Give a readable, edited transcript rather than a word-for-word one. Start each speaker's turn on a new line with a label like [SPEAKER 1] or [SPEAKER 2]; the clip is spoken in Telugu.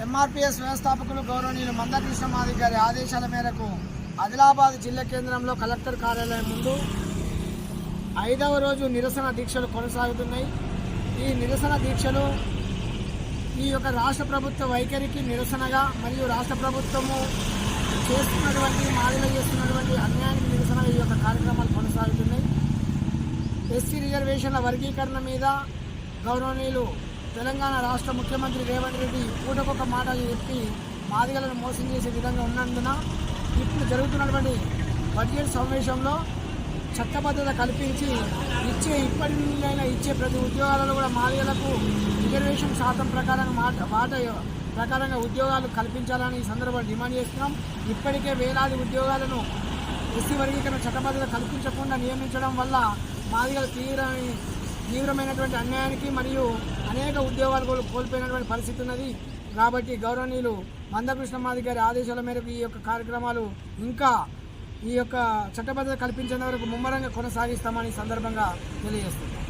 [SPEAKER 1] ఎంఆర్పీఎస్ వ్యవస్థాపకులు గౌరవనీయులు మందకృష్ణ మాదిగ గారి ఆదేశాల మేరకు ఆదిలాబాద్ జిల్లా కేంద్రంలో కలెక్టర్ కార్యాలయం ముందు 5వ రోజు నిరసన దీక్షలు కొనసాగుతున్నాయి. ఈ నిరసన దీక్షలు ఈ యొక్క రాష్ట్ర ప్రభుత్వ వైఖరికి నిరసనగా మరియు రాష్ట్ర ప్రభుత్వము మాదిగలు చేస్తున్నటువంటి అన్యాయానికి నిరసనగా ఈ యొక్క కార్యక్రమాలు కొనసాగుతున్నాయి. ఎస్సీ రిజర్వేషన్ల వర్గీకరణ మీద గౌరవనీయులు తెలంగాణ రాష్ట్ర ముఖ్యమంత్రి రేవంత్ రెడ్డి పూటకొక మాట చెప్పి మాదిగలను మోసం చేసే విధంగా ఉన్నందున ఇప్పుడు జరుగుతున్నటువంటి బడ్జెట్ సమావేశంలో చట్టబద్ధత కల్పించి ఇప్పటి నుండి ఇచ్చే ప్రతి ఉద్యోగాలలో కూడా మాదిగలకు రిజర్వేషన్ శాతం ప్రకారంగా ఉద్యోగాలు కల్పించాలని ఈ సందర్భంగా డిమాండ్ చేస్తున్నాం. ఇప్పటికే వేలాది ఉద్యోగాలను ఎస్సీ వర్గీకరణ చట్టబద్ధత కల్పించకుండా నియమించడం వల్ల మాదిగలు తీవ్రమైనటువంటి అన్యాయానికి మరియు అనేక ఉద్యోగాలు కోల్పోయినటువంటి పరిస్థితి ఉన్నది. కాబట్టి గౌరవనీయులు మందకృష్ణ మాదిగ గారి ఆదేశాల మేరకు ఈ యొక్క కార్యక్రమాలు ఇంకా ఈ యొక్క చట్టబద్ధత కల్పించేంత వరకు ముమ్మరంగా కొనసాగిస్తామని సందర్భంగా తెలియజేస్తున్నాం.